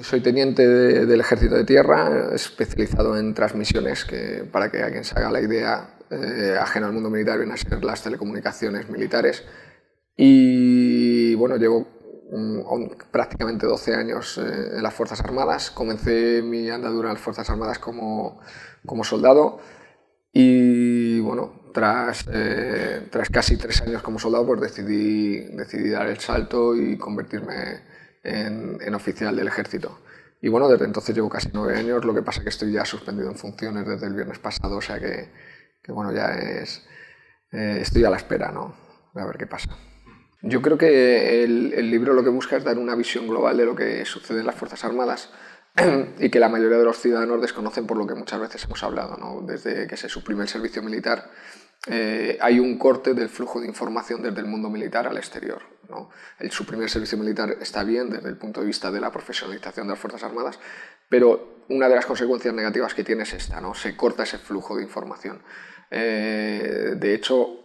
Soy teniente del Ejército de Tierra, especializado en transmisiones, que para que alguien se haga la idea, ajeno al mundo militar, vienen a ser las telecomunicaciones militares. Y bueno, llevo prácticamente 12 años en las Fuerzas Armadas. Comencé mi andadura en las Fuerzas Armadas como soldado y bueno, tras casi 3 años como soldado, pues decidí dar el salto y convertirme en oficial del Ejército. Y bueno, desde entonces llevo casi 9 años, lo que pasa es que estoy ya suspendido en funciones desde el viernes pasado, o sea que bueno, ya estoy a la espera, ¿no? A ver qué pasa. Yo creo que el libro lo que busca es dar una visión global de lo que sucede en las Fuerzas Armadas y que la mayoría de los ciudadanos desconocen, por lo que muchas veces hemos hablado, ¿no? Desde que se suprime el servicio militar, hay un corte del flujo de información desde el mundo militar al exterior, ¿no? El suprimir el servicio militar está bien desde el punto de vista de la profesionalización de las Fuerzas Armadas, pero una de las consecuencias negativas que tiene es esta, ¿no? Se corta ese flujo de información. De hecho,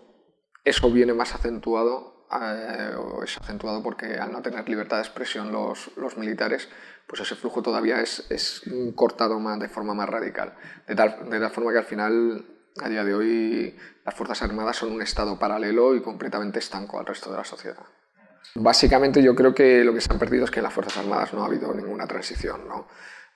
eso viene más acentuado o es acentuado porque al no tener libertad de expresión los militares, pues ese flujo todavía es cortado de forma más radical. De tal forma que al final, a día de hoy, las Fuerzas Armadas son un estado paralelo y completamente estanco al resto de la sociedad. Básicamente yo creo que lo que se han perdido es que en las Fuerzas Armadas no ha habido ninguna transición, ¿no?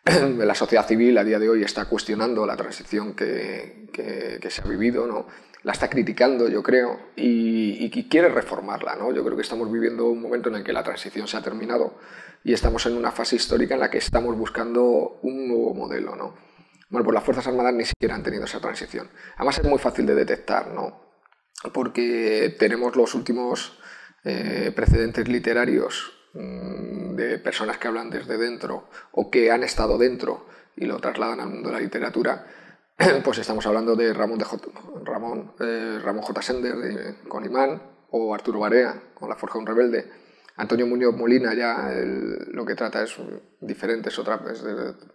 La sociedad civil a día de hoy está cuestionando la transición que se ha vivido, ¿no? La está criticando, yo creo, y quiere reformarla, ¿no? Yo creo que estamos viviendo un momento en el que la transición se ha terminado y estamos en una fase histórica en la que estamos buscando un nuevo modelo, ¿no? Bueno, pues las Fuerzas Armadas ni siquiera han tenido esa transición. Además es muy fácil de detectar, ¿no? Porque tenemos los últimos precedentes literarios de personas que hablan desde dentro o que han estado dentro y lo trasladan al mundo de la literatura. Pues estamos hablando de Ramón J. Sender con Imán, o Arturo Barea con La forja de un rebelde. Antonio Muñoz Molina ya lo que trata es diferente, es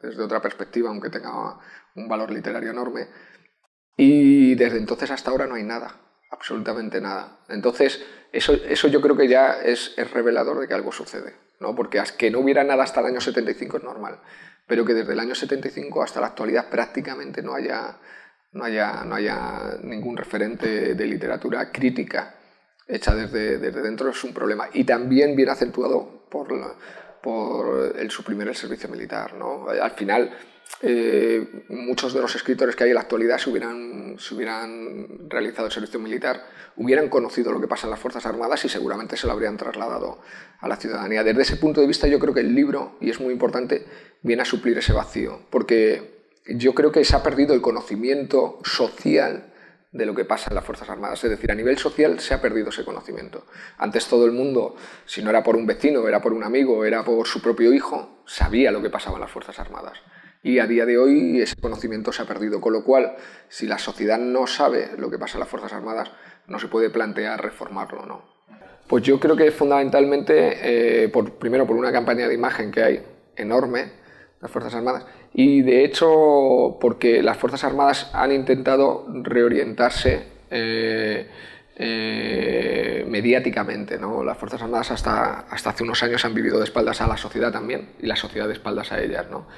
desde otra perspectiva, aunque tenga un valor literario enorme. Y desde entonces hasta ahora no hay nada, absolutamente nada. Entonces eso yo creo que ya es revelador de que algo sucede, ¿no? Porque que no hubiera nada hasta el año 75 es normal, pero que desde el año 75 hasta la actualidad prácticamente no haya ningún referente de literatura crítica hecha desde dentro es un problema. Y también viene acentuado por el suprimir el servicio militar, ¿no? Al final, muchos de los escritores que hay en la actualidad, si hubieran realizado el servicio militar, hubieran conocido lo que pasa en las Fuerzas Armadas y seguramente se lo habrían trasladado a la ciudadanía. Desde ese punto de vista yo creo que el libro, y es muy importante, viene a suplir ese vacío, porque yo creo que se ha perdido el conocimiento social de lo que pasa en las Fuerzas Armadas. Es decir, a nivel social se ha perdido ese conocimiento. Antes todo el mundo, si no era por un vecino, era por un amigo, era por su propio hijo, sabía lo que pasaba en las Fuerzas Armadas. Y a día de hoy ese conocimiento se ha perdido, con lo cual, si la sociedad no sabe lo que pasa en las Fuerzas Armadas, no se puede plantear reformarlo, ¿no? Pues yo creo que fundamentalmente, primero por una campaña de imagen que hay enorme, las Fuerzas Armadas, y de hecho porque las Fuerzas Armadas han intentado reorientarse mediáticamente, ¿no? Las Fuerzas Armadas hasta hace unos años han vivido de espaldas a la sociedad también, y la sociedad de espaldas a ellas, ¿no?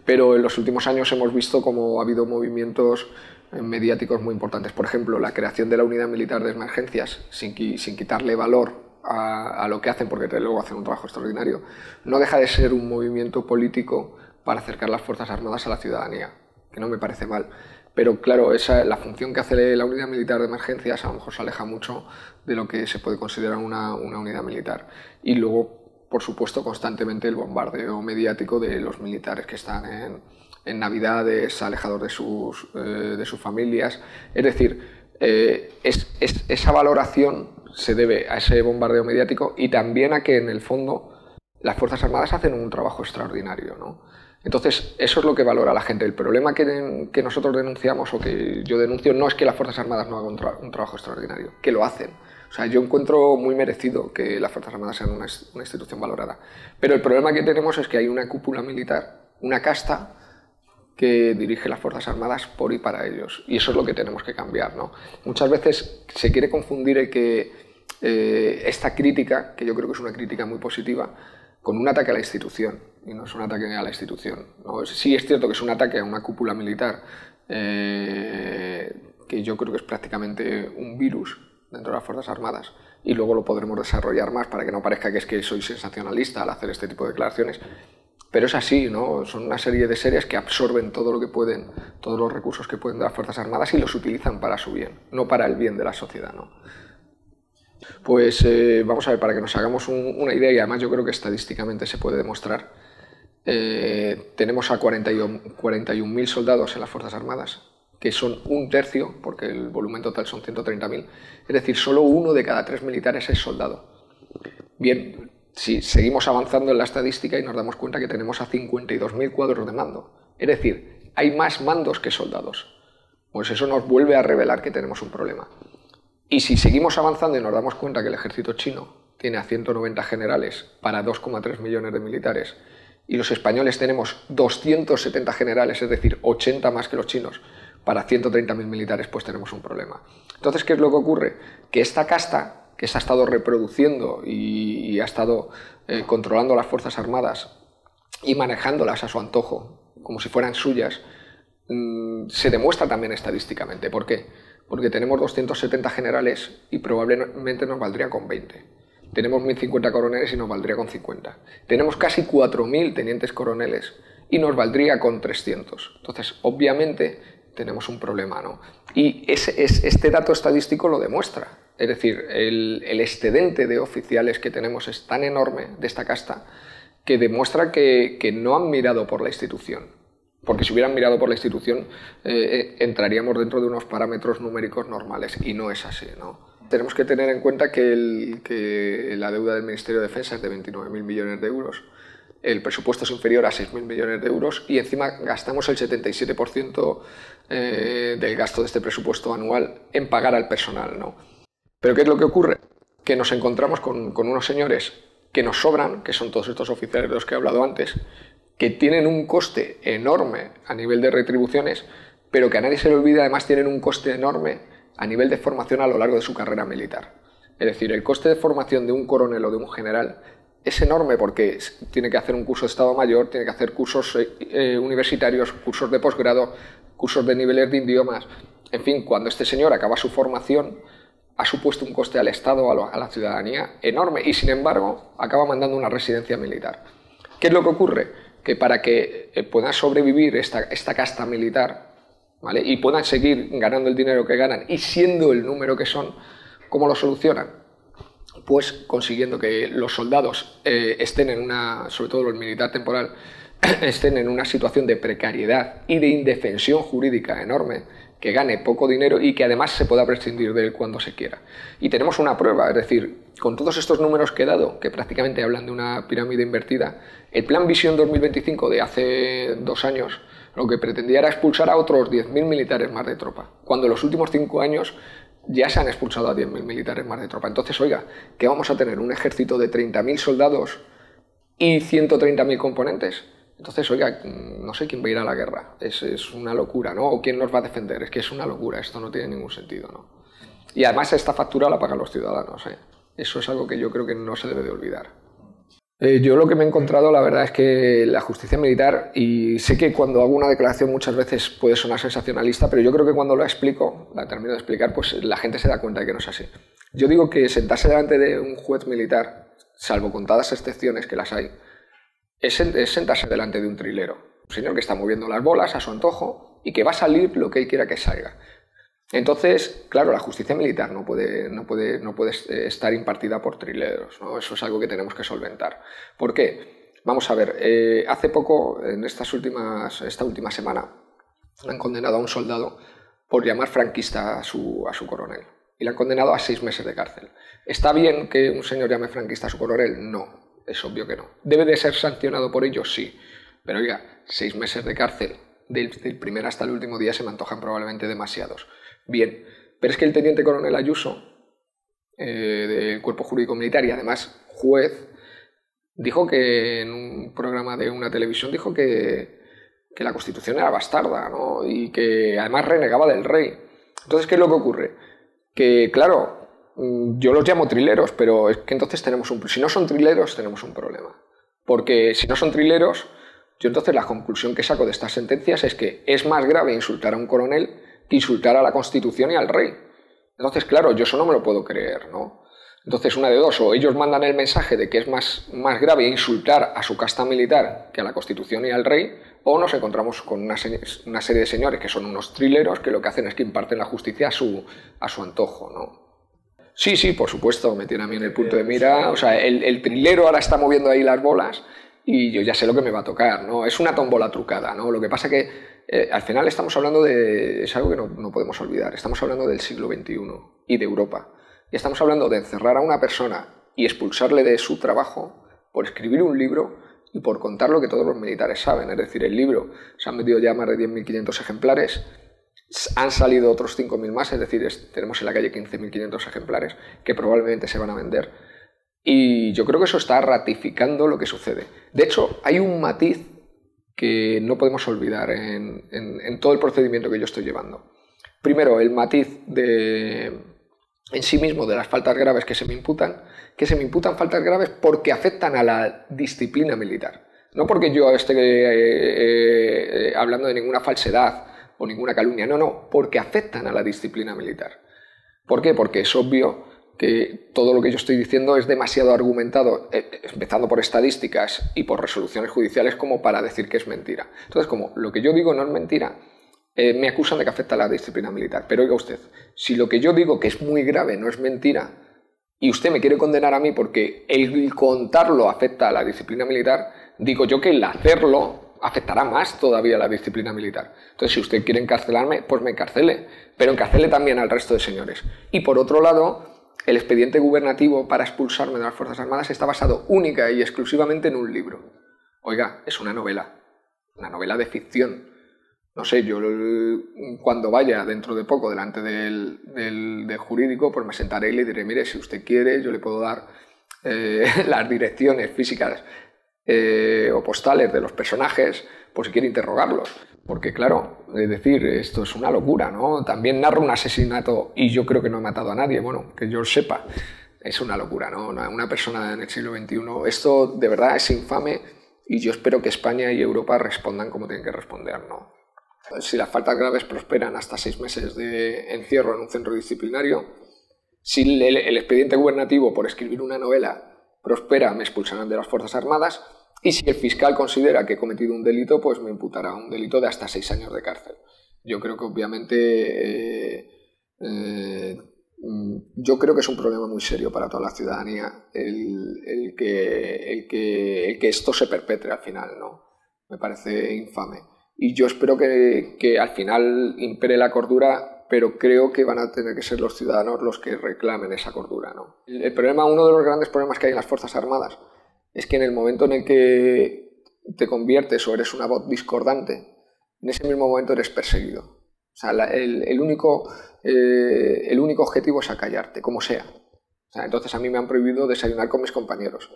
Pero en los últimos años hemos visto cómo ha habido movimientos mediáticos muy importantes. Por ejemplo, la creación de la Unidad Militar de Emergencias, sin quitarle valor a lo que hacen, porque desde luego hacen un trabajo extraordinario, no deja de ser un movimiento político para acercar las Fuerzas Armadas a la ciudadanía, que no me parece mal. Pero claro, la función que hace la Unidad Militar de Emergencias a lo mejor se aleja mucho de lo que se puede considerar una unidad militar. Y luego, por supuesto, constantemente el bombardeo mediático de los militares que están en Navidades, alejados de sus familias. Es decir, esa valoración se debe a ese bombardeo mediático y también a que, en el fondo, las Fuerzas Armadas hacen un trabajo extraordinario, ¿no? Entonces, eso es lo que valora la gente. El problema que nosotros denunciamos, o que yo denuncio, no es que las Fuerzas Armadas no hagan un trabajo extraordinario, que lo hacen. O sea, yo encuentro muy merecido que las Fuerzas Armadas sean una institución valorada. Pero el problema que tenemos es que hay una cúpula militar, una casta, que dirige las Fuerzas Armadas por y para ellos. Y eso es lo que tenemos que cambiar, ¿no? Muchas veces se quiere confundir esta crítica, que yo creo que es una crítica muy positiva, con un ataque a la institución. y no es un ataque a la institución, ¿no? Sí es cierto que es un ataque a una cúpula militar que yo creo que es prácticamente un virus dentro de las Fuerzas Armadas, y luego lo podremos desarrollar más para que no parezca que es que soy sensacionalista al hacer este tipo de declaraciones, pero es así, ¿no? Son una serie de seres que absorben todo lo que pueden, todos los recursos que pueden de las Fuerzas Armadas y los utilizan para su bien, no para el bien de la sociedad, ¿no? Pues vamos a ver, para que nos hagamos una idea, y además yo creo que estadísticamente se puede demostrar, tenemos a 41.000 soldados en las Fuerzas Armadas, que son un tercio, porque el volumen total son 130.000, es decir, solo 1 de cada 3 militares es soldado. Bien, si seguimos avanzando en la estadística y nos damos cuenta que tenemos a 52.000 cuadros de mando, es decir, hay más mandos que soldados, pues eso nos vuelve a revelar que tenemos un problema. Y si seguimos avanzando y nos damos cuenta que el ejército chino tiene a 190 generales para 2,3 millones de militares, y los españoles tenemos 270 generales, es decir, 80 más que los chinos, para 130.000 militares, pues tenemos un problema. Entonces, ¿qué es lo que ocurre? Que esta casta, que se ha estado reproduciendo y ha estado controlando las Fuerzas Armadas y manejándolas a su antojo, como si fueran suyas, se demuestra también estadísticamente. ¿Por qué? Porque tenemos 270 generales y probablemente nos valdría con 20. Tenemos 1.050 coroneles y nos valdría con 50. Tenemos casi 4.000 tenientes coroneles y nos valdría con 300. Entonces, obviamente, tenemos un problema, ¿no? Y este dato estadístico lo demuestra. Es decir, el excedente de oficiales que tenemos es tan enorme de esta casta que demuestra que no han mirado por la institución. Porque si hubieran mirado por la institución, entraríamos dentro de unos parámetros numéricos normales, y no es así, ¿no? Tenemos que tener en cuenta que la deuda del Ministerio de Defensa es de 29.000 millones de euros, el presupuesto es inferior a 6.000 millones de euros y encima gastamos el 77% del gasto de este presupuesto anual en pagar al personal, ¿no? Pero ¿qué es lo que ocurre? Que nos encontramos con unos señores que nos sobran, que son todos estos oficiales de los que he hablado antes, que tienen un coste enorme a nivel de retribuciones, pero que a nadie se le olvida, además tienen un coste enorme a nivel de formación a lo largo de su carrera militar. Es decir, el coste de formación de un coronel o de un general es enorme porque tiene que hacer un curso de Estado Mayor, tiene que hacer cursos universitarios, cursos de posgrado, cursos de niveles de idiomas. En fin, cuando este señor acaba su formación, ha supuesto un coste al Estado, a la ciudadanía, enorme, y sin embargo acaba mandando una residencia militar. ¿Qué es lo que ocurre? Que para que puedan sobrevivir esta casta militar, ¿vale?, y puedan seguir ganando el dinero que ganan y siendo el número que son, ¿cómo lo solucionan? Pues consiguiendo que los soldados estén en sobre todo el militar temporal, estén en una situación de precariedad y de indefensión jurídica enorme, que gane poco dinero y que además se pueda prescindir de él cuando se quiera. Y tenemos una prueba, es decir, con todos estos números que he dado, que prácticamente hablan de una pirámide invertida, el Plan Visión 2025 de hace 2 años lo que pretendía era expulsar a otros 10.000 militares más de tropa, cuando en los últimos 5 años ya se han expulsado a 10.000 militares más de tropa. Entonces, oiga, ¿qué vamos a tener? ¿Un ejército de 30.000 soldados y 130.000 componentes? Entonces, oiga, no sé quién va a ir a la guerra. Es una locura, ¿no? ¿O quién nos va a defender? Es que es una locura, esto no tiene ningún sentido, ¿no? Y además esta factura la pagan los ciudadanos, ¿eh? Eso es algo que yo creo que no se debe de olvidar. Yo lo que me he encontrado, la verdad, es que la justicia militar, y sé que cuando hago una declaración muchas veces puede sonar sensacionalista, pero yo creo que cuando la termino de explicar, pues la gente se da cuenta de que no es así. Yo digo que sentarse delante de un juez militar, salvo contadas excepciones que las hay, es sentarse delante de un trilero, un señor que está moviendo las bolas a su antojo y que va a salir lo que él quiera que salga. Entonces, claro, la justicia militar no puede estar impartida por trileros, ¿no? Eso es algo que tenemos que solventar. ¿Por qué? Vamos a ver, hace poco, en esta última semana, han condenado a un soldado por llamar franquista a su coronel. Y le han condenado a 6 meses de cárcel. ¿Está bien que un señor llame franquista a su coronel? No, es obvio que no. ¿Debe de ser sancionado por ello? Sí. Pero oiga, 6 meses de cárcel, del primer hasta el último día, se me antojan probablemente demasiados. Bien, pero es que el teniente coronel Ayuso, del Cuerpo Jurídico Militar y además juez, dijo que en un programa de una televisión dijo que la Constitución era bastarda, ¿no? Y que además renegaba del rey. Entonces, ¿qué es lo que ocurre? Que, claro, yo los llamo trileros, pero es que entonces si no son trileros, tenemos un problema. Porque si no son trileros, yo entonces la conclusión que saco de estas sentencias es que es más grave insultar a un coronel que insultar a la Constitución y al rey. Entonces, claro, yo eso no me lo puedo creer, ¿no? Entonces, una de dos, o ellos mandan el mensaje de que es más grave insultar a su casta militar que a la Constitución y al rey, o nos encontramos con una serie de señores que son unos trileros que lo que hacen es que imparten la justicia a su antojo, ¿no? Sí, sí, por supuesto, me tiene a mí en el punto de mira. O sea, el trilero ahora está moviendo ahí las bolas y yo ya sé lo que me va a tocar, ¿no? Es una tómbola trucada, ¿no? Lo que pasa que al final estamos hablando de... Es algo que no podemos olvidar. Estamos hablando del siglo XXI y de Europa. Y estamos hablando de encerrar a una persona y expulsarle de su trabajo por escribir un libro y por contar lo que todos los militares saben. Es decir, el libro se han vendido ya más de 10.500 ejemplares, han salido otros 5.000 más, es decir, tenemos en la calle 15.500 ejemplares que probablemente se van a vender. Y yo creo que eso está ratificando lo que sucede. De hecho, hay un matiz que no podemos olvidar en todo el procedimiento que yo estoy llevando. Primero, el matiz en sí mismo de las faltas graves que se me imputan faltas graves porque afectan a la disciplina militar. No porque yo esté hablando de ninguna falsedad o ninguna calumnia, no, porque afectan a la disciplina militar. ¿Por qué? Porque es obvio que todo lo que yo estoy diciendo es demasiado argumentado, empezando por estadísticas y por resoluciones judiciales, como para decir que es mentira. Entonces, como lo que yo digo no es mentira, me acusan de que afecta a la disciplina militar. Pero oiga usted, si lo que yo digo que es muy grave no es mentira, y usted me quiere condenar a mí porque el contarlo afecta a la disciplina militar, digo yo que el hacerlo afectará más todavía a la disciplina militar. Entonces, si usted quiere encarcelarme, pues me encarcele, pero encarcele también al resto de señores. Y por otro lado, el expediente gubernativo para expulsarme de las Fuerzas Armadas está basado única y exclusivamente en un libro. Oiga, es una novela de ficción. No sé, yo cuando vaya dentro de poco delante del jurídico, pues me sentaré y le diré, mire, si usted quiere, yo le puedo dar las direcciones físicas o postales de los personajes, por si quiere interrogarlos. Porque claro, es decir, esto es una locura, ¿no? También narro un asesinato y yo creo que no he matado a nadie, bueno, que yo sepa. Es una locura, ¿no? Una persona en el siglo XXI. Esto de verdad es infame y yo espero que España y Europa respondan como tienen que responder, ¿no? Si las faltas graves prosperan hasta 6 meses de encierro en un centro disciplinario, si el expediente gubernativo por escribir una novela prospera, me expulsarán de las Fuerzas Armadas, y si el fiscal considera que he cometido un delito, pues me imputará un delito de hasta 6 años de cárcel. Yo creo que obviamente yo creo que es un problema muy serio para toda la ciudadanía el que esto se perpetre al final, ¿no? Me parece infame. Y yo espero que al final impere la cordura, pero creo que van a tener que ser los ciudadanos los que reclamen esa cordura, ¿no? El problema, uno de los grandes problemas que hay en las Fuerzas Armadas, es que en el momento en el que te conviertes o eres una voz discordante, en ese mismo momento eres perseguido. O sea, el único objetivo es acallarte, como sea. O sea, entonces a mí me han prohibido desayunar con mis compañeros.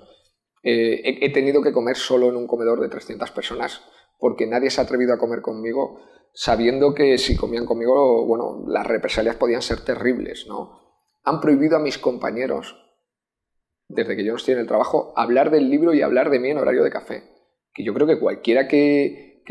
He tenido que comer solo en un comedor de 300 personas porque nadie se ha atrevido a comer conmigo, sabiendo que si comían conmigo, bueno, las represalias podían ser terribles, ¿no? Han prohibido a mis compañeros, desde que yo no estoy en el trabajo, hablar del libro y hablar de mí en horario de café. Que yo creo que cualquiera que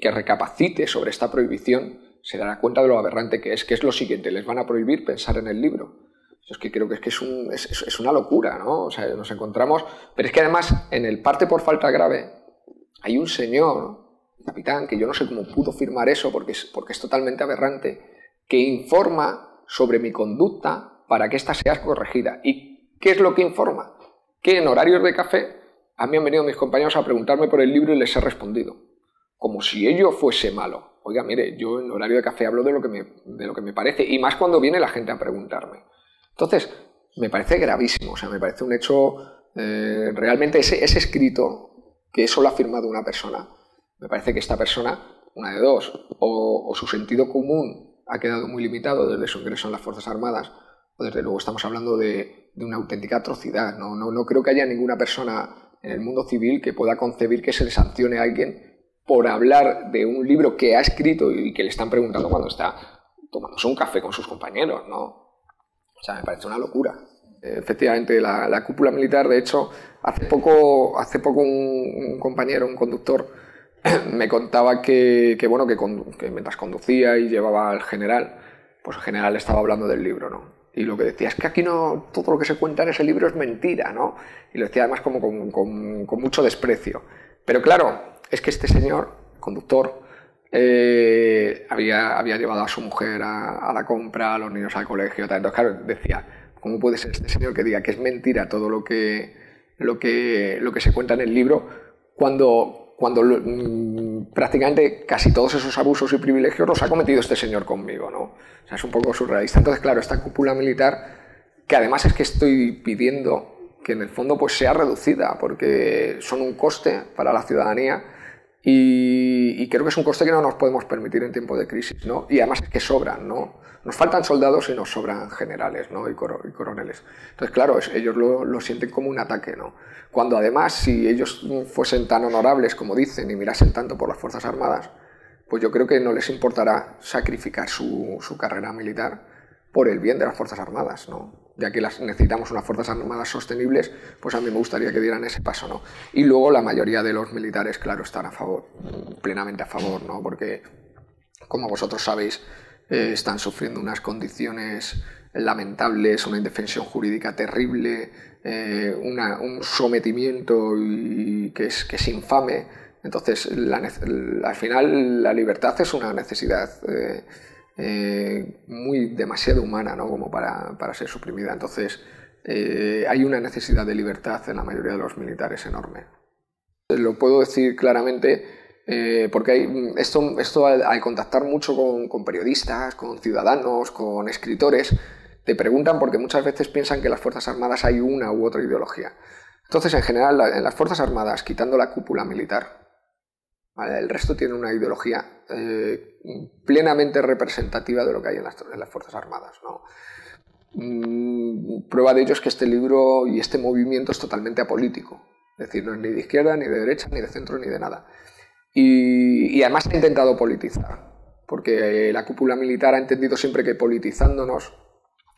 recapacite sobre esta prohibición se dará cuenta de lo aberrante que es lo siguiente, les van a prohibir pensar en el libro. Es que creo que es una locura, ¿no? O sea, nos encontramos... Pero es que además, en el parte por falta grave, hay un señor, capitán, que yo no sé cómo pudo firmar eso, porque es totalmente aberrante, que informa sobre mi conducta para que ésta sea corregida. ¿Y qué es lo que informa? Que en horarios de café a mí han venido mis compañeros a preguntarme por el libro y les he respondido. Como si ello fuese malo. Oiga, mire, yo en horario de café hablo de lo que me parece, y más cuando viene la gente a preguntarme. Entonces, me parece gravísimo, o sea, me parece un hecho... realmente ese escrito, que eso lo ha firmado una persona, me parece que esta persona, una de dos, o su sentido común ha quedado muy limitado desde su ingreso en las Fuerzas Armadas, o desde luego estamos hablando de una auténtica atrocidad. No creo que haya ninguna persona en el mundo civil que pueda concebir que se le sancione a alguien por hablar de un libro que ha escrito y que le están preguntando cuando está tomándose un café con sus compañeros, ¿no? O sea, me parece una locura. Efectivamente, la cúpula militar, de hecho, hace poco un compañero, un conductor, me contaba que mientras conducía y llevaba al general, pues el general estaba hablando del libro, ¿no? Y lo que decía es que aquí no, todo lo que se cuenta en ese libro es mentira, ¿no? Y lo decía además como con mucho desprecio. Pero claro, es que este señor, conductor, había llevado a su mujer a la compra, a los niños al colegio, tal. Entonces, claro, decía, ¿cómo puede ser este señor que diga que es mentira todo lo que se cuenta en el libro cuando prácticamente casi todos esos abusos y privilegios los ha cometido este señor conmigo, ¿no? O sea, es un poco surrealista. Entonces, claro, esta cúpula militar, que además es que estoy pidiendo que en el fondo pues sea reducida, porque son un coste para la ciudadanía y creo que es un coste que no nos podemos permitir en tiempos de crisis, ¿no? Y además es que sobran, ¿no? Nos faltan soldados y nos sobran generales, ¿no? y coroneles. Entonces, claro, ellos lo sienten como un ataque, ¿no? Cuando además, si ellos fuesen tan honorables como dicen y mirasen tanto por las Fuerzas Armadas, pues yo creo que no les importará sacrificar su carrera militar por el bien de las Fuerzas Armadas, ¿no? Ya que necesitamos unas Fuerzas Armadas sostenibles, pues a mí me gustaría que dieran ese paso, ¿no? Y luego la mayoría de los militares, claro, están a favor, plenamente a favor, ¿no? Porque, como vosotros sabéis, están sufriendo unas condiciones lamentables, una indefensión jurídica terrible, un sometimiento que es infame. Entonces, al final, la libertad es una necesidad demasiado humana, ¿no? Como para ser suprimida. Entonces, hay una necesidad de libertad en la mayoría de los militares enorme. Lo puedo decir claramente porque esto al contactar mucho con periodistas, con ciudadanos, con escritores, te preguntan porque muchas veces piensan que en las Fuerzas Armadas hay una u otra ideología. Entonces, en general, en las Fuerzas Armadas, quitando la cúpula militar, ¿vale? El resto tiene una ideología plenamente representativa de lo que hay en las Fuerzas Armadas, ¿no? Prueba de ello es que este libro y este movimiento es totalmente apolítico. Es decir, no es ni de izquierda, ni de derecha, ni de centro, ni de nada. Y además ha intentado politizar, porque la cúpula militar ha entendido siempre que politizándonos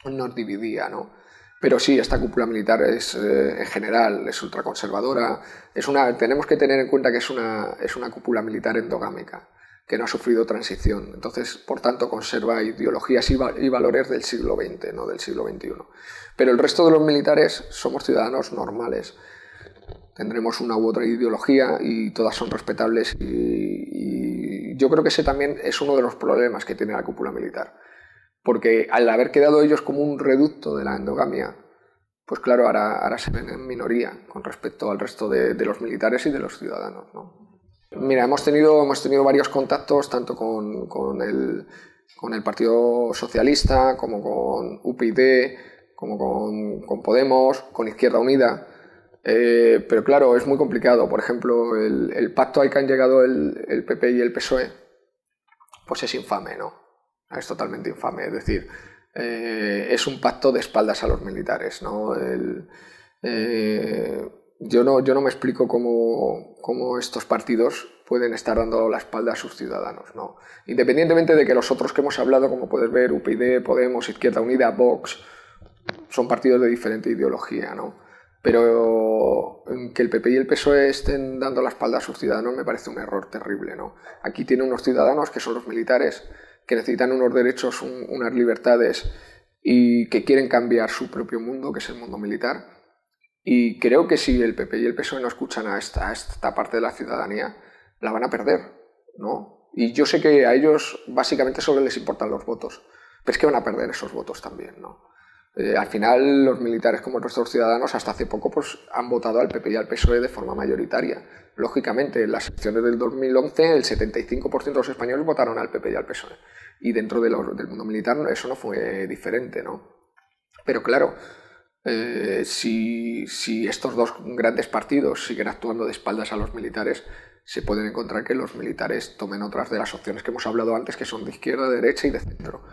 nos dividía, ¿no? Pero sí, esta cúpula militar en general es ultraconservadora. Tenemos que tener en cuenta que es una cúpula militar endogámica, que no ha sufrido transición. Entonces, por tanto, conserva ideologías y valores del siglo XX, no del siglo XXI. Pero el resto de los militares somos ciudadanos normales. Tendremos una u otra ideología y todas son respetables y yo creo que ese también es uno de los problemas que tiene la cúpula militar. Porque al haber quedado ellos como un reducto de la endogamia, pues claro, ahora se ven en minoría con respecto al resto de los militares y de los ciudadanos, ¿no? Mira, hemos tenido varios contactos, tanto con el Partido Socialista, como con UPyD, como con Podemos, con Izquierda Unida. Pero claro, es muy complicado. Por ejemplo, el pacto al que han llegado el PP y el PSOE, pues es infame, ¿no? Es totalmente infame. Es decir, es un pacto de espaldas a los militares, ¿no? Yo no me explico cómo estos partidos pueden estar dando la espalda a sus ciudadanos, ¿no? Independientemente de que los otros que hemos hablado, como puedes ver, UPyD, Podemos, Izquierda Unida, Vox, son partidos de diferente ideología, ¿no? Pero que el PP y el PSOE estén dando la espalda a sus ciudadanos me parece un error terrible, ¿no? Aquí tiene unos ciudadanos que son los militares, que necesitan unos derechos, unas libertades y que quieren cambiar su propio mundo, que es el mundo militar. Y creo que si el PP y el PSOE no escuchan a esta parte de la ciudadanía, la van a perder, ¿no? Y yo sé que a ellos básicamente solo les importan los votos, pero es que van a perder esos votos también, ¿no? Al final, los militares, como nuestros ciudadanos, hasta hace poco pues, han votado al PP y al PSOE de forma mayoritaria. Lógicamente, en las elecciones del 2011, el 75% de los españoles votaron al PP y al PSOE. Y dentro del mundo militar eso no fue diferente, ¿no? Pero claro, si estos dos grandes partidos siguen actuando de espaldas a los militares, se pueden encontrar que los militares tomen otras de las opciones que hemos hablado antes, que son de izquierda, de derecha y de centro.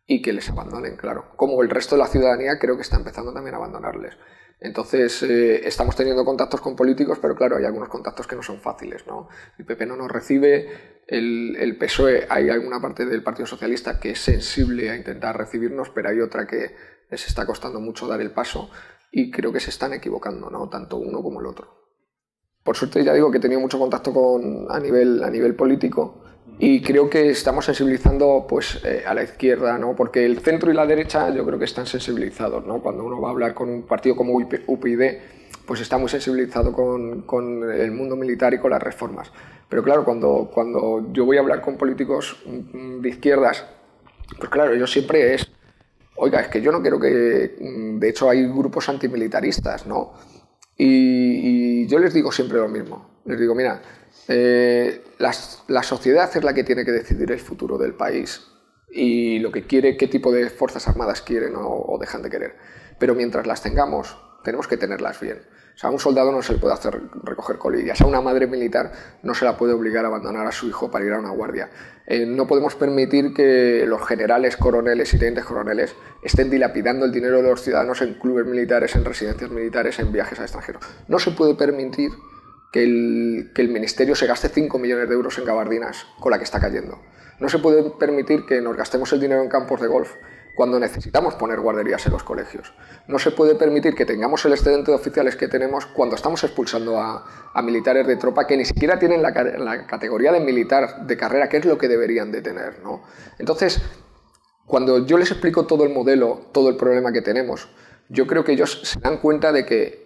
Y que les abandonen, claro. Como el resto de la ciudadanía creo que está empezando también a abandonarles. Entonces, estamos teniendo contactos con políticos, pero claro, hay algunos contactos que no son fáciles, ¿no? El PP no nos recibe, el PSOE, hay alguna parte del Partido Socialista que es sensible a intentar recibirnos, pero hay otra que les está costando mucho dar el paso y creo que se están equivocando, ¿no? Tanto uno como el otro. Por suerte, ya digo que he tenido mucho contacto a nivel político y creo que estamos sensibilizando pues, a la izquierda, ¿no? Porque el centro y la derecha yo creo que están sensibilizados, ¿no? Cuando uno va a hablar con un partido como UPyD, pues está muy sensibilizado con el mundo militar y con las reformas. Pero claro, cuando yo voy a hablar con políticos de izquierdas, pues claro, yo siempre oiga, es que yo no quiero que... De hecho, hay grupos antimilitaristas, ¿no? Y yo les digo siempre lo mismo. Les digo, mira, la sociedad es la que tiene que decidir el futuro del país y lo que quiere, qué tipo de fuerzas armadas quieren o dejan de querer. Pero mientras las tengamos, tenemos que tenerlas bien. O sea, a un soldado no se le puede hacer recoger colillas, a una madre militar no se la puede obligar a abandonar a su hijo para ir a una guardia. No podemos permitir que los generales, coroneles y tenientes coroneles estén dilapidando el dinero de los ciudadanos en clubes militares, en residencias militares, en viajes al extranjero. No se puede permitir que el ministerio se gaste 5 millones de euros en gabardinas con la que está cayendo. No se puede permitir que nos gastemos el dinero en campos de golf cuando necesitamos poner guarderías en los colegios. No se puede permitir que tengamos el excedente de oficiales que tenemos cuando estamos expulsando a militares de tropa que ni siquiera tienen la categoría de militar de carrera, que es lo que deberían de tener, ¿no? Entonces, cuando yo les explico todo el modelo, todo el problema que tenemos, yo creo que ellos se dan cuenta de que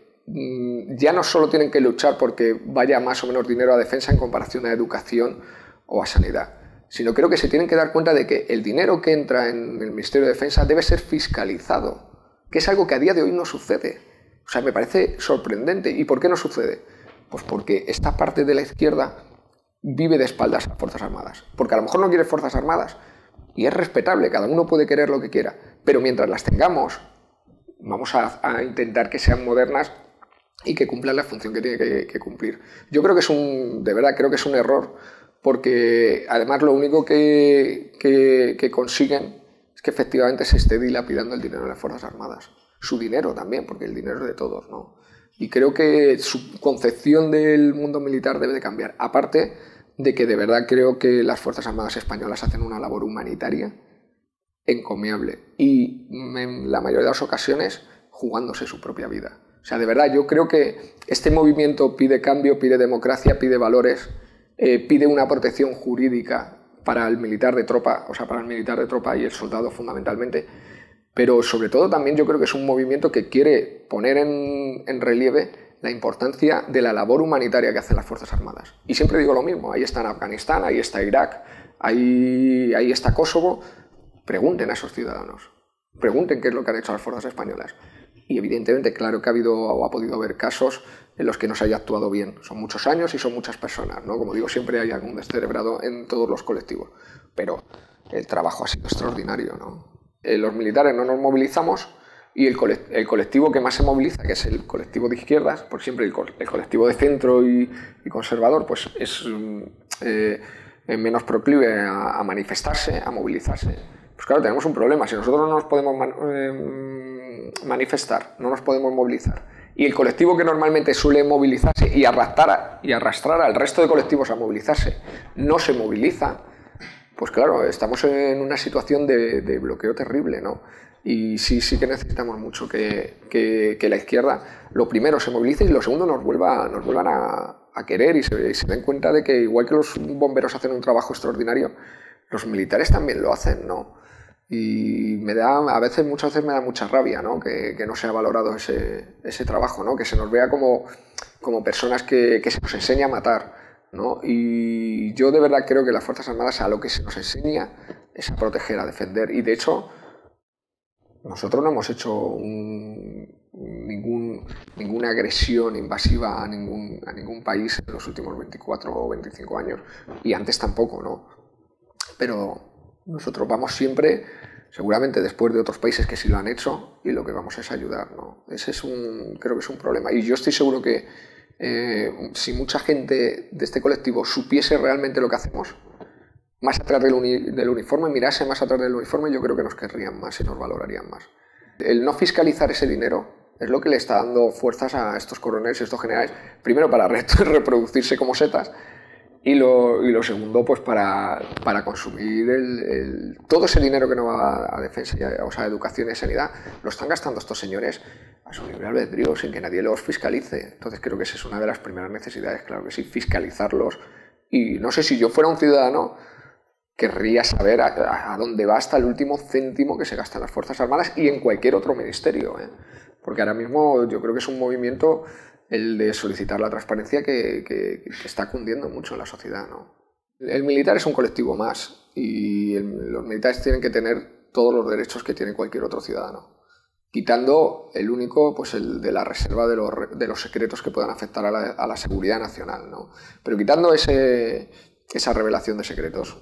ya no solo tienen que luchar porque vaya más o menos dinero a defensa en comparación a educación o a sanidad, sino creo que se tienen que dar cuenta de que el dinero que entra en el Ministerio de Defensa debe ser fiscalizado, que es algo que a día de hoy no sucede. O sea, me parece sorprendente. ¿Y por qué no sucede? Pues porque esta parte de la izquierda vive de espaldas a las Fuerzas Armadas. Porque a lo mejor no quiere Fuerzas Armadas, y es respetable, cada uno puede querer lo que quiera, pero mientras las tengamos, vamos a intentar que sean modernas y que cumplan la función que tiene que cumplir. Yo creo que de verdad creo que es un error, porque además lo único que consiguen es que efectivamente se esté dilapidando el dinero de las Fuerzas Armadas. Su dinero también, porque el dinero es de todos, ¿no? Y creo que su concepción del mundo militar debe de cambiar. Aparte de que de verdad creo que las Fuerzas Armadas españolas hacen una labor humanitaria encomiable y en la mayoría de las ocasiones jugándose su propia vida. O sea, de verdad, yo creo que este movimiento pide cambio, pide democracia, pide valores, pide una protección jurídica para el militar de tropa, o sea, para el militar de tropa y el soldado fundamentalmente, pero sobre todo también yo creo que es un movimiento que quiere poner en relieve la importancia de la labor humanitaria que hacen las Fuerzas Armadas. Y siempre digo lo mismo, ahí está Afganistán, ahí está Irak, ahí está Kosovo. Pregunten a esos ciudadanos, pregunten qué es lo que han hecho las fuerzas españolas. Y evidentemente, claro que ha habido o ha podido haber casos en los que no se haya actuado bien. Son muchos años y son muchas personas, ¿no? Como digo, siempre hay algún descerebrado en todos los colectivos. Pero el trabajo ha sido extraordinario, ¿no? Los militares no nos movilizamos y el colectivo que más se moviliza, que es el colectivo de izquierdas, por siempre el colectivo de centro y conservador, pues es menos proclive a manifestarse, a movilizarse. Pues claro, tenemos un problema. Si nosotros no nos podemos manifestar, no nos podemos movilizar, y el colectivo que normalmente suele movilizarse y arrastrar al resto de colectivos a movilizarse no se moviliza, pues claro, estamos en una situación de bloqueo terrible, ¿no? Y sí que necesitamos mucho que la izquierda, lo primero, se movilice y lo segundo, nos vuelvan a querer y se den cuenta de que igual que los bomberos hacen un trabajo extraordinario, los militares también lo hacen, ¿no? Y muchas veces me da mucha rabia, ¿no? Que no se ha valorado ese trabajo, ¿no? Que se nos vea como personas que se nos enseña a matar, ¿no? Y yo de verdad creo que las Fuerzas Armadas a lo que se nos enseña es a proteger, a defender. Y de hecho, nosotros no hemos hecho ninguna agresión invasiva a ningún país en los últimos 24 o 25 años. Y antes tampoco, ¿no? Pero nosotros vamos siempre, seguramente después de otros países que sí lo han hecho, y lo que vamos es ayudar, ¿no? Ese creo que es un problema. Y yo estoy seguro que si mucha gente de este colectivo supiese realmente lo que hacemos, más atrás del uniforme, mirase más atrás del uniforme, yo creo que nos querrían más y nos valorarían más. El no fiscalizar ese dinero Es lo que le está dando fuerzas a estos coroneles y estos generales, primero para reproducirse como setas, y lo segundo, pues para consumir todo ese dinero que no va a defensa, o sea, a educación y sanidad, lo están gastando estos señores a su libre albedrío, sin que nadie los fiscalice. Entonces creo que esa es una de las primeras necesidades, claro que sí, fiscalizarlos. Y no sé, si yo fuera un ciudadano, querría saber a dónde va hasta el último céntimo que se gastan las Fuerzas Armadas y en cualquier otro ministerio, ¿eh? Porque ahora mismo yo creo que es un movimiento, el de solicitar la transparencia, que está cundiendo mucho en la sociedad, ¿no? El militar es un colectivo más y los militares tienen que tener todos los derechos que tiene cualquier otro ciudadano, quitando el único, pues el de la reserva de los secretos que puedan afectar a la seguridad nacional, ¿no? Pero quitando esa revelación de secretos,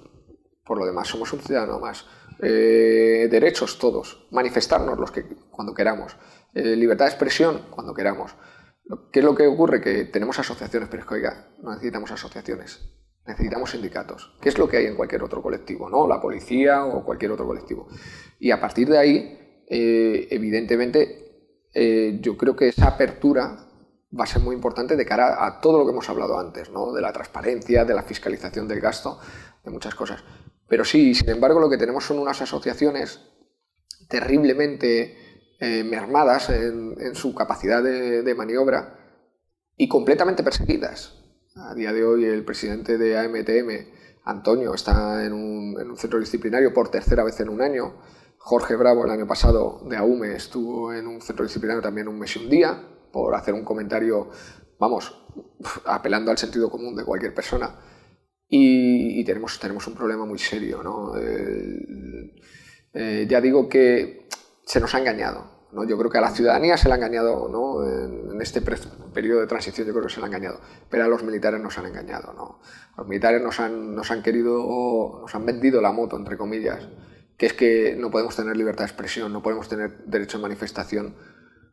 por lo demás somos un ciudadano más. Derechos todos, manifestarnos cuando queramos, libertad de expresión cuando queramos. ¿Qué es lo que ocurre? Que tenemos asociaciones, pero es que, oiga, no necesitamos asociaciones, necesitamos sindicatos, que es lo que hay en cualquier otro colectivo, ¿no? La policía o cualquier otro colectivo. Y a partir de ahí, evidentemente, yo creo que esa apertura va a ser muy importante de cara a todo lo que hemos hablado antes, ¿no? De la transparencia, de la fiscalización del gasto, de muchas cosas. Pero sí, sin embargo, lo que tenemos son unas asociaciones terriblemente mermadas en su capacidad de maniobra y completamente perseguidas. A día de hoy el presidente de AMTM, Antonio, está en un centro disciplinario por tercera vez en un año. Jorge Bravo, el año pasado, de AUME, estuvo en un centro disciplinario también un mes y un día por hacer un comentario, vamos, apelando al sentido común de cualquier persona. Y tenemos un problema muy serio, ¿no? Ya digo que se nos ha engañado, ¿no? Yo creo que a la ciudadanía se le ha engañado, ¿no? En este periodo de transición yo creo que se le ha engañado, pero a los militares nos han engañado, ¿no? Los militares nos han vendido la moto, entre comillas, que es que no podemos tener libertad de expresión, no podemos tener derecho de manifestación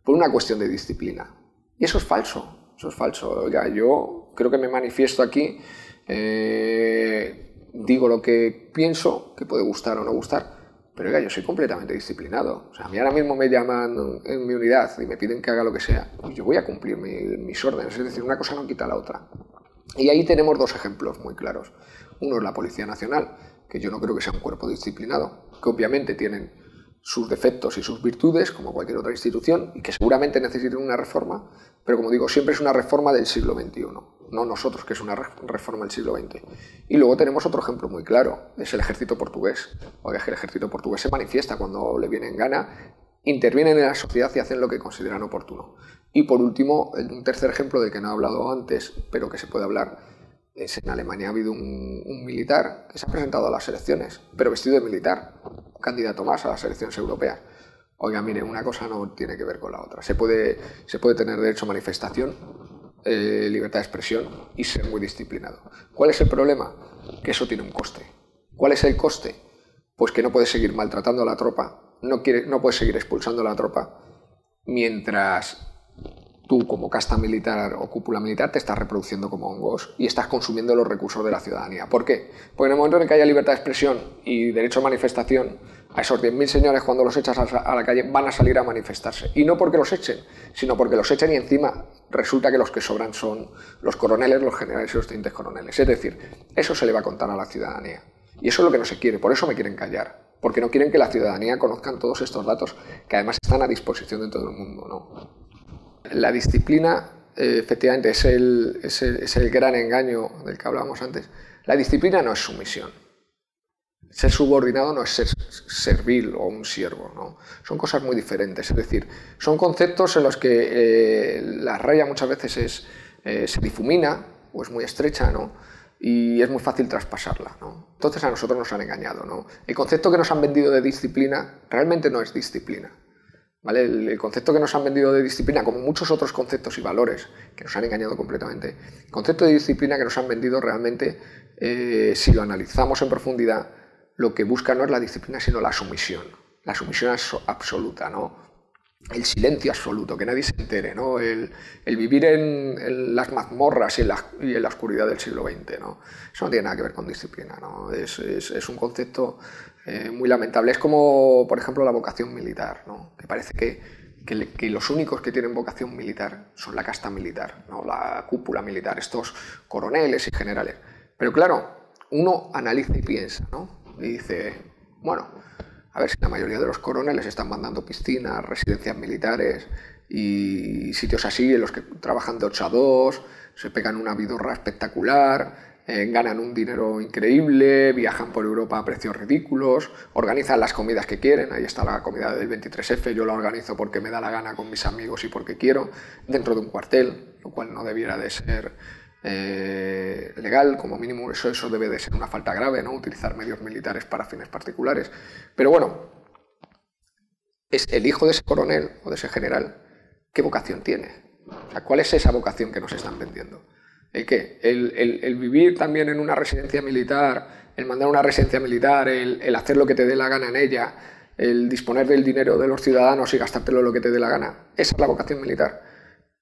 por una cuestión de disciplina. Y eso es falso, eso es falso. Oiga, yo creo que me manifiesto aquí, digo lo que pienso, que puede gustar o no gustar, pero oiga, yo soy completamente disciplinado. O sea, a mí ahora mismo me llaman en mi unidad y me piden que haga lo que sea, y yo voy a cumplir mis órdenes, es decir, una cosa no quita la otra. Y ahí tenemos dos ejemplos muy claros. Uno es la Policía Nacional, que yo no creo que sea un cuerpo disciplinado, que obviamente tienen sus defectos y sus virtudes, como cualquier otra institución, y que seguramente necesiten una reforma, pero como digo, siempre es una reforma del siglo XXI, no nosotros, que es una reforma del siglo XX. Y luego tenemos otro ejemplo muy claro, es el ejército portugués. Oiga, que el ejército portugués se manifiesta cuando le viene en gana, intervienen en la sociedad y hacen lo que consideran oportuno. Y por último, un tercer ejemplo del que no he hablado antes, pero que se puede hablar, es en Alemania. Ha habido un militar que se ha presentado a las elecciones, pero vestido de militar, un candidato más a las elecciones europeas. Oiga, mire, una cosa no tiene que ver con la otra. Se puede tener derecho a manifestación, libertad de expresión y ser muy disciplinado. ¿Cuál es el problema? Que eso tiene un coste. ¿Cuál es el coste? Pues que no puedes seguir maltratando a la tropa, no puedes seguir expulsando a la tropa, mientras tú, como casta militar o cúpula militar, te estás reproduciendo como hongos y estás consumiendo los recursos de la ciudadanía. ¿Por qué? Porque en el momento en que haya libertad de expresión y derecho a manifestación, a esos 10.000 señores, cuando los echas a la calle, van a salir a manifestarse. Y no porque los echen, sino porque los echen y encima resulta que los que sobran son los coroneles, los generales y los tenientes coroneles. Es decir, eso se le va a contar a la ciudadanía. Y eso es lo que no se quiere, por eso me quieren callar. Porque no quieren que la ciudadanía conozcan todos estos datos, que además están a disposición de todo el mundo, ¿no? La disciplina, efectivamente, es el gran engaño del que hablábamos antes. La disciplina no es sumisión. Ser subordinado no es ser servil o un siervo, ¿no? Son cosas muy diferentes. Es decir, son conceptos en los que la raya muchas veces se difumina o es muy estrecha, ¿no? Y es muy fácil traspasarla, ¿no? Entonces a nosotros nos han engañado, ¿no? El concepto que nos han vendido de disciplina realmente no es disciplina, ¿vale? El concepto que nos han vendido de disciplina, como muchos otros conceptos y valores que nos han engañado completamente, el concepto de disciplina que nos han vendido realmente, si lo analizamos en profundidad, lo que busca no es la disciplina, sino la sumisión absoluta, ¿no? El silencio absoluto, que nadie se entere, ¿no? El vivir en las mazmorras y en la oscuridad del siglo XX, ¿no? Eso no tiene nada que ver con disciplina, ¿no? Es un concepto muy lamentable. Es como, por ejemplo, la vocación militar, ¿no? Que parece que que los únicos que tienen vocación militar son la casta militar, ¿no? La cúpula militar, estos coroneles y generales. Pero claro, uno analiza y piensa, ¿no? Y dice, bueno, a ver si la mayoría de los coroneles están mandando piscinas, residencias militares y sitios así en los que trabajan de 8 a 2, se pegan una vidorra espectacular, ganan un dinero increíble, viajan por Europa a precios ridículos, organizan las comidas que quieren, ahí está la comida del 23F, yo la organizo porque me da la gana con mis amigos y porque quiero, dentro de un cuartel, lo cual no debiera de ser legal, como mínimo eso debe de ser una falta grave, ¿no? Utilizar medios militares para fines particulares. Pero bueno, es el hijo de ese coronel o de ese general, ¿qué vocación tiene? O sea, ¿cuál es esa vocación que nos están vendiendo? ¿El qué? El vivir también en una residencia militar, el mandar a una residencia militar, el hacer lo que te dé la gana en ella, el disponer del dinero de los ciudadanos y gastártelo lo que te dé la gana. ¿Esa es la vocación militar?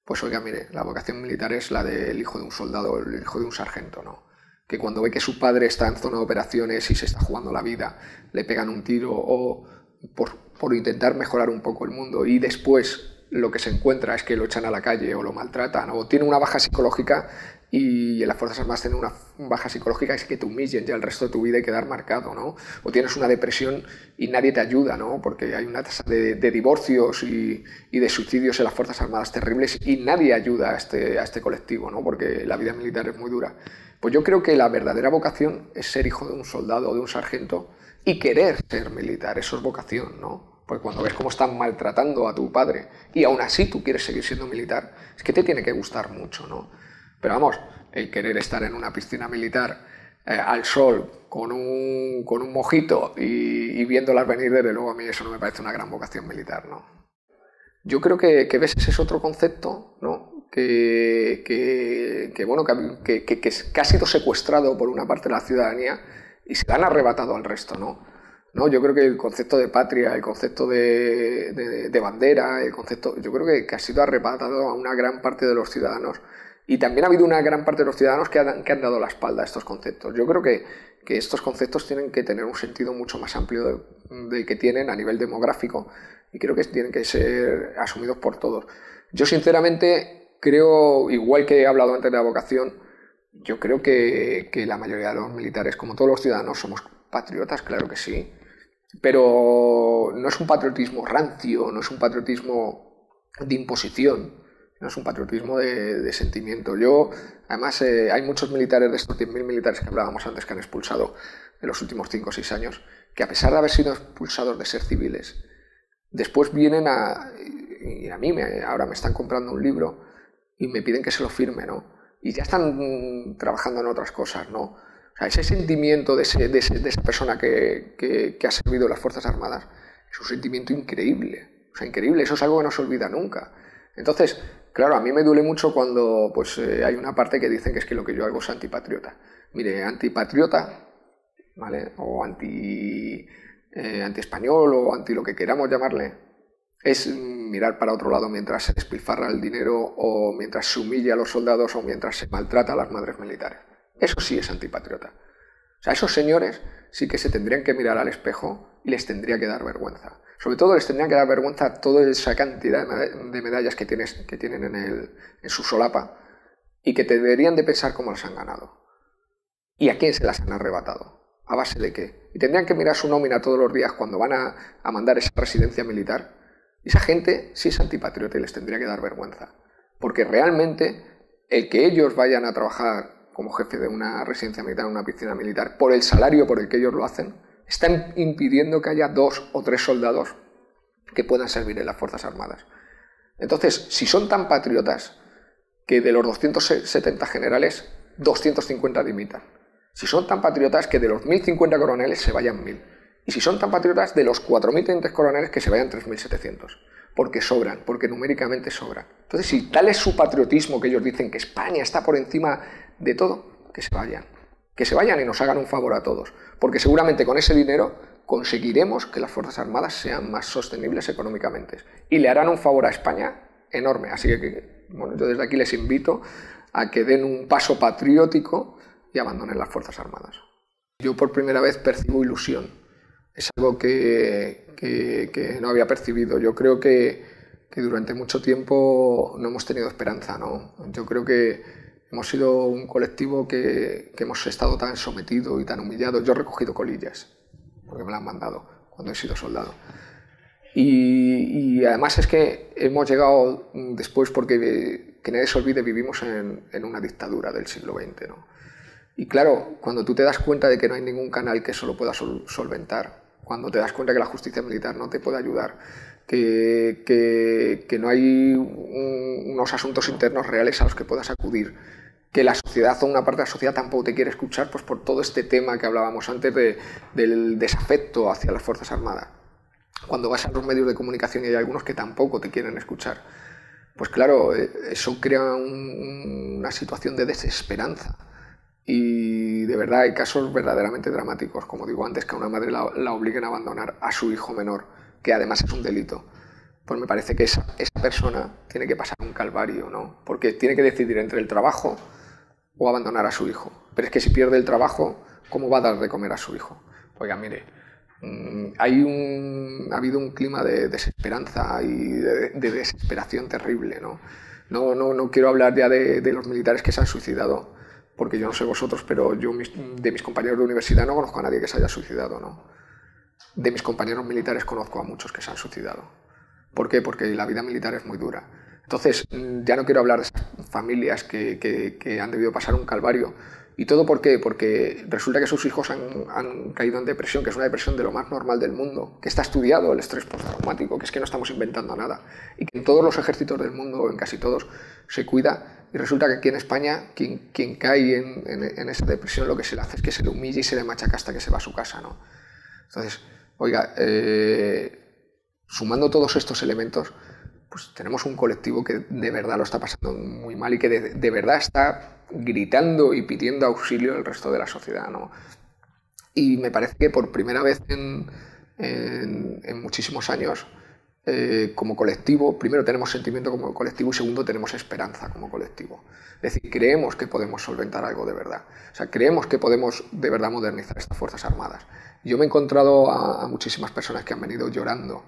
Pues oiga, mire, la vocación militar es la del hijo de un soldado, el hijo de un sargento, ¿no? Que cuando ve que su padre está en zona de operaciones y se está jugando la vida, le pegan un tiro o por intentar mejorar un poco el mundo y después lo que se encuentra es que lo echan a la calle o lo maltratan o tiene una baja psicológica, y en las Fuerzas Armadas tener una baja psicológica es que te humillen ya el resto de tu vida y quedar marcado, ¿no? O tienes una depresión y nadie te ayuda, ¿no? Porque hay una tasa de divorcios y de suicidios en las Fuerzas Armadas terribles y nadie ayuda a este colectivo, ¿no? Porque la vida militar es muy dura. Pues yo creo que la verdadera vocación es ser hijo de un soldado o de un sargento y querer ser militar, eso es vocación, ¿no? Porque cuando ves cómo están maltratando a tu padre y aún así tú quieres seguir siendo militar, es que te tiene que gustar mucho, ¿no? Pero vamos, el querer estar en una piscina militar al sol con un mojito y viéndolas venir, desde luego a mí eso no me parece una gran vocación militar, ¿no? Yo creo que ves ese es otro concepto, ¿no? que ha sido secuestrado por una parte de la ciudadanía y se le han arrebatado al resto, ¿no? No, yo creo que el concepto de patria, el concepto de bandera, el concepto, yo creo que ha sido arrebatado a una gran parte de los ciudadanos. Y también ha habido una gran parte de los ciudadanos que han dado la espalda a estos conceptos. Yo creo que estos conceptos tienen que tener un sentido mucho más amplio del que tienen a nivel demográfico y creo que tienen que ser asumidos por todos. Yo sinceramente creo, igual que he hablado antes de la vocación, yo creo que la mayoría de los militares, como todos los ciudadanos, somos patriotas, claro que sí, pero no es un patriotismo rancio, no es un patriotismo de imposición, no es un patriotismo de sentimiento. Además, hay muchos militares de estos 10.000 militares que hablábamos antes que han expulsado en los últimos 5 o 6 años, que a pesar de haber sido expulsados de ser civiles, después vienen y a mí ahora me están comprando un libro y me piden que se lo firme, ¿no? Y ya están trabajando en otras cosas, ¿no? O sea, ese sentimiento de esa persona que ha servido en las Fuerzas Armadas es un sentimiento increíble. O sea, increíble, eso es algo que no se olvida nunca. Entonces, claro, a mí me duele mucho cuando pues, hay una parte que dicen que es que lo que yo hago es antipatriota. Mire, antipatriota, ¿vale? O anti-español o anti lo que queramos llamarle, es mirar para otro lado mientras se despilfarra el dinero o mientras se humilla a los soldados o mientras se maltrata a las madres militares. Eso sí es antipatriota. O sea, esos señores sí que se tendrían que mirar al espejo y les tendría que dar vergüenza. Sobre todo les tendría que dar vergüenza toda esa cantidad de medallas que tienen en su solapa y que deberían de pensar cómo las han ganado. ¿Y a quién se las han arrebatado? ¿A base de qué? Y tendrían que mirar su nómina todos los días cuando van a mandar esa residencia militar. Y esa gente sí es antipatriota y les tendría que dar vergüenza. Porque realmente el que ellos vayan a trabajar como jefe de una residencia militar, una piscina militar, por el salario por el que ellos lo hacen, están impidiendo que haya 2 o 3 soldados que puedan servir en las Fuerzas Armadas. Entonces, si son tan patriotas que de los 270 generales, 250 dimitan. Si son tan patriotas que de los 1.050 coroneles se vayan 1.000. Y si son tan patriotas, de los 4.000 coroneles que se vayan 3.700. Porque sobran, porque numéricamente sobran. Entonces, si tal es su patriotismo que ellos dicen que España está por encima de todo, que se vayan. Que se vayan y nos hagan un favor a todos. Porque seguramente con ese dinero conseguiremos que las Fuerzas Armadas sean más sostenibles económicamente. Y le harán un favor a España enorme. Así que bueno, yo desde aquí les invito a que den un paso patriótico y abandonen las Fuerzas Armadas. Yo por primera vez percibo ilusión. Es algo que no había percibido. Yo creo que que durante mucho tiempo no hemos tenido esperanza, ¿no? Yo creo que hemos sido un colectivo que hemos estado tan sometido y tan humillado. Yo he recogido colillas, porque me las han mandado cuando he sido soldado. Y además es que hemos llegado después, porque que nadie se olvide, vivimos en una dictadura del siglo XX, ¿no? Y claro, cuando tú te das cuenta de que no hay ningún canal que eso lo pueda solventar, cuando te das cuenta que la justicia militar no te puede ayudar, que no hay unos asuntos internos reales a los que puedas acudir, que la sociedad o una parte de la sociedad tampoco te quiere escuchar, pues por todo este tema que hablábamos antes del desafecto hacia las Fuerzas Armadas. Cuando vas a los medios de comunicación y hay algunos que tampoco te quieren escuchar, pues claro, eso crea una situación de desesperanza. Y de verdad hay casos verdaderamente dramáticos, como digo antes, que a una madre la obliguen a abandonar a su hijo menor, que además es un delito. Pues me parece que esa persona tiene que pasar un calvario, ¿no? Porque tiene que decidir entre el trabajo o abandonar a su hijo. Pero es que si pierde el trabajo, ¿cómo va a dar de comer a su hijo? Oiga, mire, ha habido un clima de desesperanza y de desesperación terrible, ¿no? No quiero hablar ya de los militares que se han suicidado, porque yo no sé vosotros, pero yo de mis compañeros de universidad no conozco a nadie que se haya suicidado, ¿no? De mis compañeros militares conozco a muchos que se han suicidado. ¿Por qué? Porque la vida militar es muy dura. Entonces, ya no quiero hablar de esas familias que han debido pasar un calvario. ¿Y todo por qué? Porque resulta que sus hijos han caído en depresión, que es una depresión de lo más normal del mundo, que está estudiado el estrés postraumático, que es que no estamos inventando nada, y que en todos los ejércitos del mundo, o en casi todos, se cuida, y resulta que aquí en España quien cae en esa depresión lo que se le hace es que se le humilla y se le machaca hasta que se va a su casa, ¿no? Entonces, oiga, sumando todos estos elementos, pues tenemos un colectivo que de verdad lo está pasando muy mal y que de verdad está gritando y pidiendo auxilio al resto de la sociedad, ¿no? Y me parece que por primera vez en muchísimos años, como colectivo, primero tenemos sentimiento como colectivo y segundo tenemos esperanza como colectivo. Es decir, creemos que podemos solventar algo de verdad. O sea, creemos que podemos de verdad modernizar estas Fuerzas Armadas. Yo me he encontrado a muchísimas personas que han venido llorando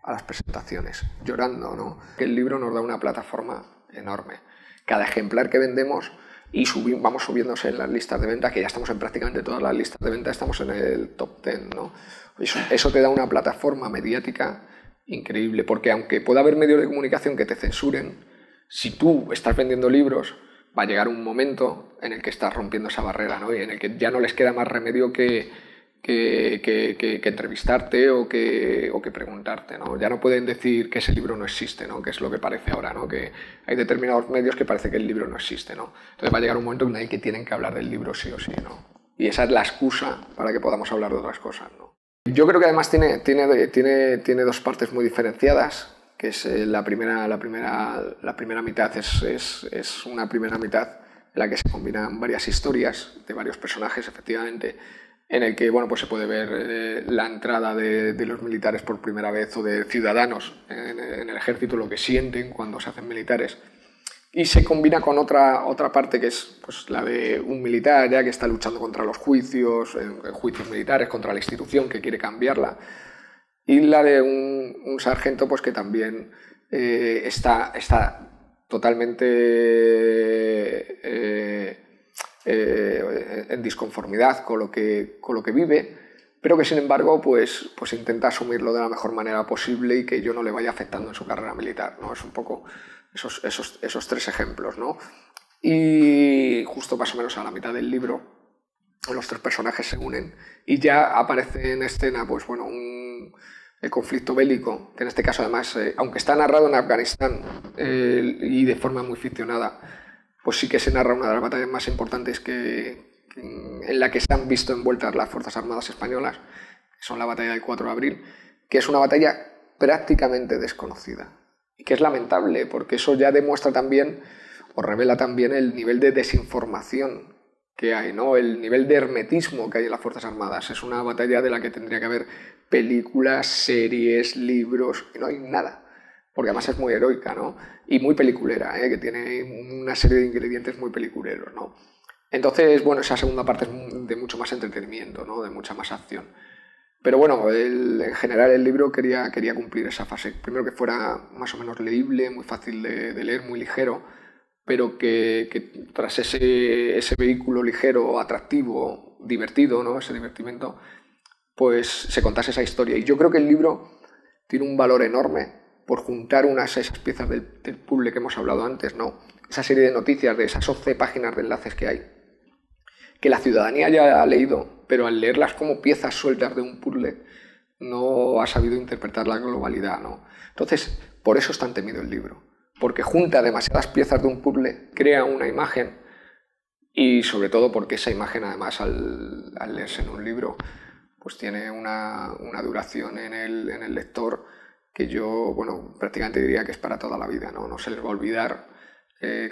a las presentaciones, llorando, ¿no? El libro nos da una plataforma enorme. Cada ejemplar que vendemos y vamos subiéndose en las listas de venta, que ya estamos en prácticamente todas las listas de venta, estamos en el top 10, ¿no? Eso te da una plataforma mediática increíble, porque aunque pueda haber medios de comunicación que te censuren, si tú estás vendiendo libros, va a llegar un momento en el que estás rompiendo esa barrera, ¿no? Y en el que ya no les queda más remedio que entrevistarte o que preguntarte, ¿no? Ya no pueden decir que ese libro no existe, ¿no? Que es lo que parece ahora, ¿no? Que hay determinados medios que parece que el libro no existe, ¿no? Entonces va a llegar un momento en el que tienen que hablar del libro sí o sí, ¿no? Y esa es la excusa para que podamos hablar de otras cosas, ¿no? Yo creo que además tiene dos partes muy diferenciadas, que es la primera mitad es una primera mitad en la que se combinan varias historias de varios personajes, efectivamente, en el que bueno, pues se puede ver la entrada de los militares por primera vez o de ciudadanos en el ejército, lo que sienten cuando se hacen militares. Y se combina con otra parte que es pues, la de un militar ya que está luchando contra los juicios militares, contra la institución que quiere cambiarla. Y la de un sargento pues, que también está totalmente en disconformidad con lo que vive, pero que sin embargo pues intenta asumirlo de la mejor manera posible y que ello no le vaya afectando en su carrera militar, ¿no? Es un poco esos tres ejemplos, ¿no? Y justo más o menos a la mitad del libro los tres personajes se unen y ya aparece en escena pues bueno el conflicto bélico, que en este caso además, aunque está narrado en Afganistán y de forma muy ficcionada, pues sí que se narra una de las batallas más importantes en la que se han visto envueltas las Fuerzas Armadas españolas, que son la batalla del 4 de abril, que es una batalla prácticamente desconocida. Y que es lamentable, porque eso ya demuestra también, o revela también el nivel de desinformación que hay, ¿no? El nivel de hermetismo que hay en las Fuerzas Armadas. Es una batalla de la que tendría que haber películas, series, libros, y no hay nada. Porque además es muy heroica, ¿no? Y muy peliculera, que tiene una serie de ingredientes muy peliculeros, ¿no? Entonces, bueno, esa segunda parte es de mucho más entretenimiento, ¿no? De mucha más acción. Pero bueno, en general el libro quería cumplir esa fase. Primero que fuera más o menos leíble, muy fácil de leer, muy ligero, pero que tras ese vehículo ligero, atractivo, divertido, ¿no? Ese divertimento, pues se contase esa historia. Y yo creo que el libro tiene un valor enorme por juntar esas piezas del puzzle que hemos hablado antes, ¿no? Esa serie de noticias, de esas 11 páginas de enlaces que hay, que la ciudadanía ya ha leído, pero al leerlas como piezas sueltas de un puzzle no ha sabido interpretar la globalidad, ¿no? Entonces, por eso es tan temido el libro, porque junta demasiadas piezas de un puzzle, crea una imagen y sobre todo porque esa imagen además al leerse en un libro pues tiene una duración en el lector que yo, bueno, prácticamente diría que es para toda la vida, ¿no? No se les va a olvidar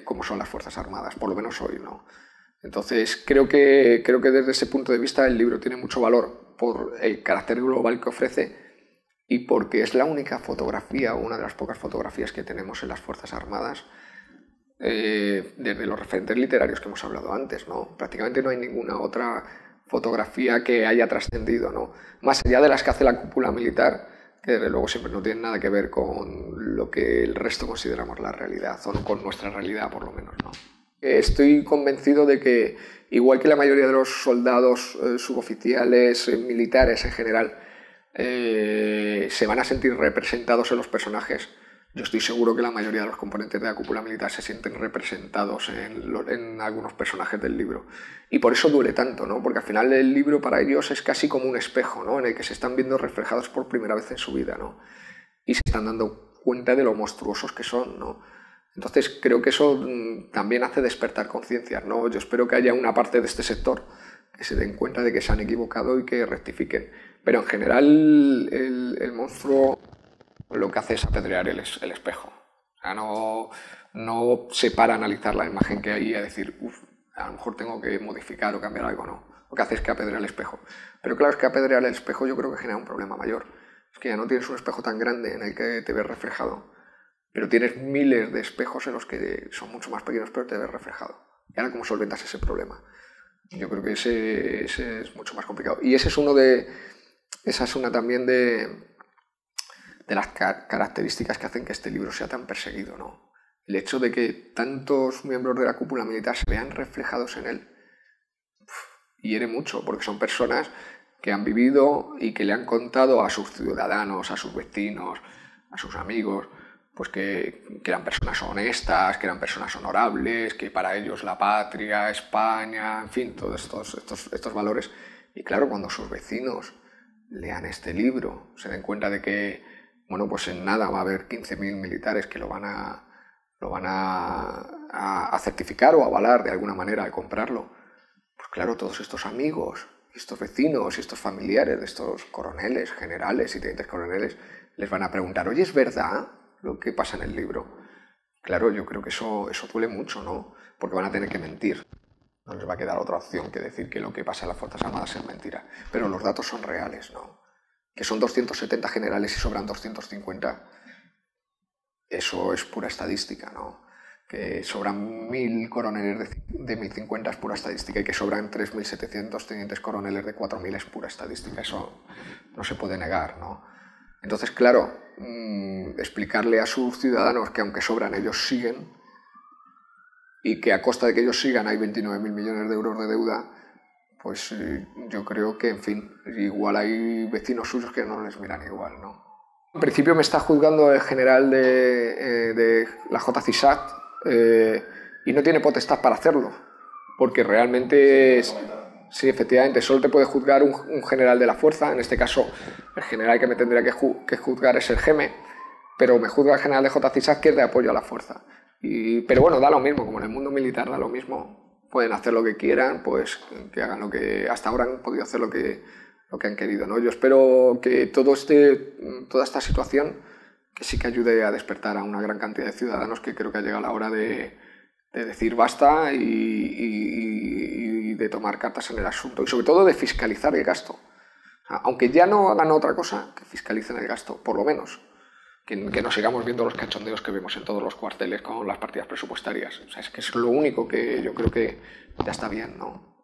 cómo son las Fuerzas Armadas, por lo menos hoy, ¿no? Entonces, creo que desde ese punto de vista el libro tiene mucho valor por el carácter global que ofrece y porque es la única fotografía, o una de las pocas fotografías que tenemos en las Fuerzas Armadas, desde los referentes literarios que hemos hablado antes, ¿no? Prácticamente no hay ninguna otra fotografía que haya trascendido, ¿no? Más allá de las que hace la cúpula militar, que desde luego siempre no tienen nada que ver con lo que el resto consideramos la realidad, o con nuestra realidad por lo menos, ¿no? Estoy convencido de que, igual que la mayoría de los soldados, suboficiales, militares en general, se van a sentir representados en los personajes, yo estoy seguro que la mayoría de los componentes de la cúpula militar se sienten representados en algunos personajes del libro. Y por eso duele tanto, ¿no? Porque al final el libro para ellos es casi como un espejo, ¿no? En el que se están viendo reflejados por primera vez en su vida, ¿no? Y se están dando cuenta de lo monstruosos que son, ¿no? Entonces creo que eso también hace despertar conciencias, ¿no? Yo espero que haya una parte de este sector que se den cuenta de que se han equivocado y que rectifiquen. Pero en general el monstruo lo que hace es apedrear el espejo. O sea, no se para a analizar la imagen que hay y a decir, a lo mejor tengo que modificar o cambiar algo, no. Lo que hace es que apedrea el espejo. Pero claro, es que apedrear el espejo yo creo que genera un problema mayor. Es que ya no tienes un espejo tan grande en el que te ves reflejado, pero tienes miles de espejos en los que son mucho más pequeños pero te ves reflejado. ¿Y ahora cómo solventas ese problema? Yo creo que ese es mucho más complicado. Y esa es una también de las características que hacen que este libro sea tan perseguido, ¿no? El hecho de que tantos miembros de la cúpula militar se vean reflejados en él hiere mucho, porque son personas que han vivido y que le han contado a sus ciudadanos, a sus vecinos, a sus amigos, pues que eran personas honestas, que eran personas honorables, que para ellos la patria, España, en fin, todos estos valores. Y claro, cuando sus vecinos lean este libro, se den cuenta de que, bueno, pues en nada va a haber 15.000 militares que lo van a certificar o avalar de alguna manera al comprarlo, pues claro, todos estos amigos, estos vecinos y estos familiares de estos coroneles, generales y tenientes coroneles les van a preguntar, oye, ¿es verdad lo que pasa en el libro? Claro, yo creo que eso duele mucho, ¿no? Porque van a tener que mentir. No les va a quedar otra opción que decir que lo que pasa en las Fuerzas Armadas es mentira. Pero los datos son reales, ¿no? Que son 270 generales y sobran 250. Eso es pura estadística, ¿no? Que sobran 1.000 coroneles de 1.050 es pura estadística y que sobran 3.700 tenientes coroneles de 4.000 es pura estadística. Eso no se puede negar, ¿no? Entonces, claro, explicarle a sus ciudadanos que aunque sobran ellos siguen y que a costa de que ellos sigan hay 29.000 millones de euros de deuda, pues yo creo que, en fin, igual hay vecinos suyos que no les miran igual, ¿no? En principio me está juzgando el general de la JCISAT y no tiene potestad para hacerlo, porque realmente sí, efectivamente, solo te puede juzgar un general de la fuerza. En este caso, el general que me tendría que juzgar es el GEME, pero me juzga el general de JCISAT, que es de apoyo a la fuerza. Pero bueno, da lo mismo, como en el mundo militar da lo mismo. Pueden hacer lo que quieran, pues que hagan lo que hasta ahora han podido hacer lo que han querido, ¿no? Yo espero que toda esta situación que sí que ayude a despertar a una gran cantidad de ciudadanos, que creo que ha llegado la hora de decir basta y de tomar cartas en el asunto y sobre todo de fiscalizar el gasto. Aunque ya no hagan otra cosa, que fiscalicen el gasto, por lo menos. Que no sigamos viendo los cachondeos que vemos en todos los cuarteles con las partidas presupuestarias. O sea, es que es lo único que yo creo que ya está bien, ¿no?